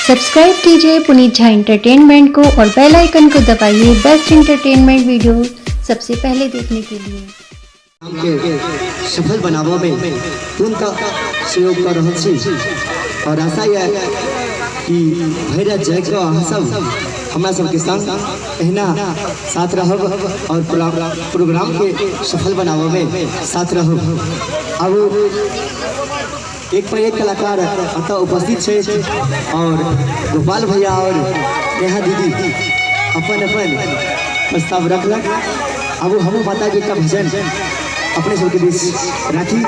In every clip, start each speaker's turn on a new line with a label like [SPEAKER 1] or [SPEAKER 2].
[SPEAKER 1] Subscribe कीजिए Puneet Jha entertainment को और बेल आइकन को दबाइए बेस्ट एंटरटेनमेंट वीडियो सबसे पहले देखने के लिए।
[SPEAKER 2] के सफल बनावा में उनका सहयोग कर रहा छी और आशा है कि भैरव जय को सब हमारा सबके संग एहना साथ रहब और प्रोग्राम के सफल बनावा में साथ रहब। अब एक पर एक कलाकार अतः उपस्थित है और गोपाल भैया और नेहा दीदी अपन अपन प्रस्ताव रखलक। अब हम माता जी का भजन अपने सबके बीच राखी।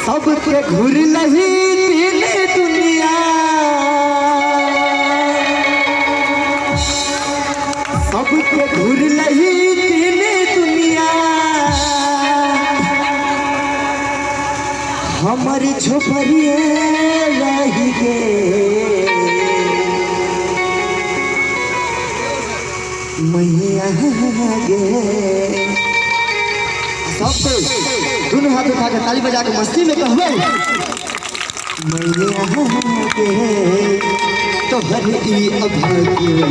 [SPEAKER 2] सबके घूर नहीं दुनिया, सबके घूर नहीं दुनिया, हमारी झोपड़िए रही गे मैया गे। सबसे दोनों हाथ उठा के ताली बजा के मस्ती में कहबे मैया गे तोहर ई अभागिया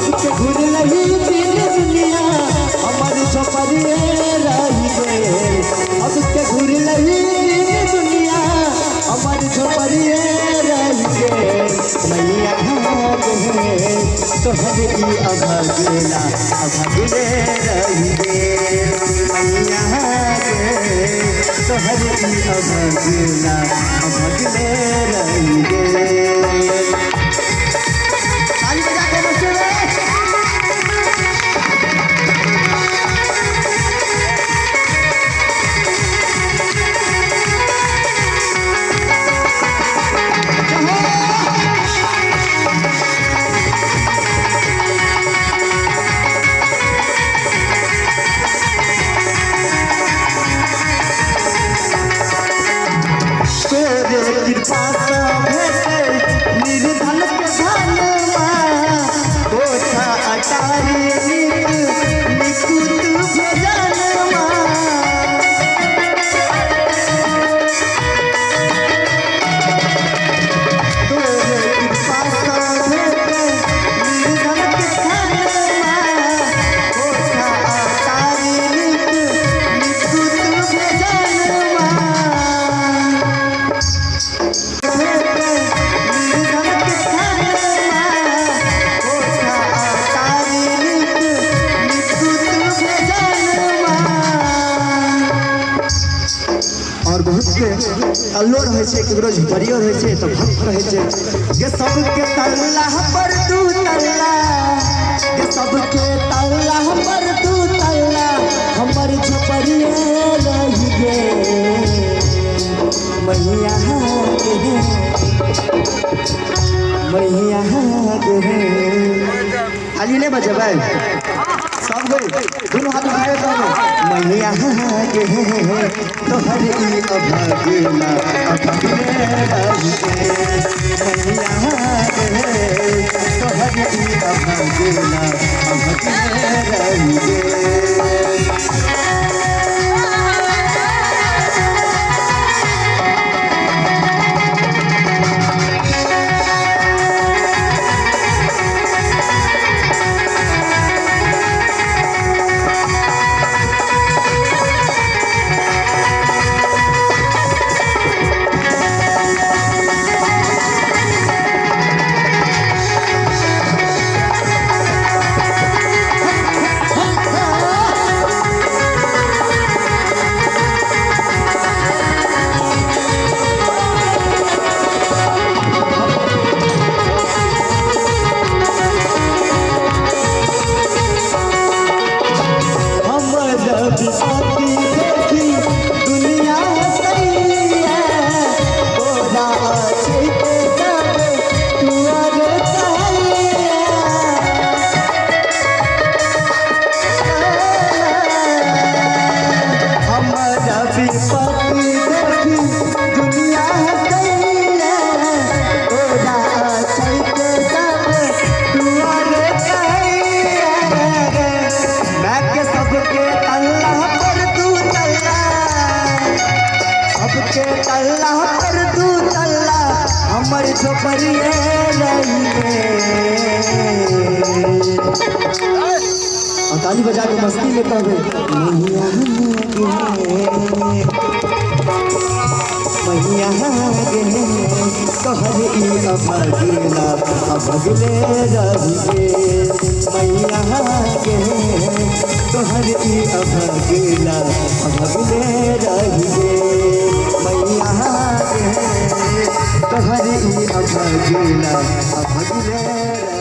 [SPEAKER 2] सबके घूर नहीं दुनिया, हमारी झोपड़िए रही गे। सबके घूर नहीं दुनिया, हमारी झोपड़िए रही गे मैया गे तोहर ई अभागिया अभागिले रही गे मैया गे तोहर ई अभागिया अभागिले रही गे। ताली बजा के बच्चे और बहुत के अल्लोर है छे केकरो झपरियो है छे तो भक्त रहे छे के सबके तल्ला पर तू तल्ला, के सबके तल्ला पर तू तल्ला, हमर झपरिए रही गे मैया गे मैया गे। खाली नहीं बजबै सब गए दोनों हाथ उठाए तो मैया गे तोहर ई अभागिया अभागिले रही गे मैया गे तोहर ई अभागिया अभागिले रही गे। के तल्ला पर दू तल्ला हमर झोपड़िए रही और ताली बजा के मस्ती में कहबे मैया गे तोहर ई अभगिला अभगले रहिए मैया गे तोहर ई अभगिला अभगले रहिए मैया गे तोहर ई अभगिला अभगले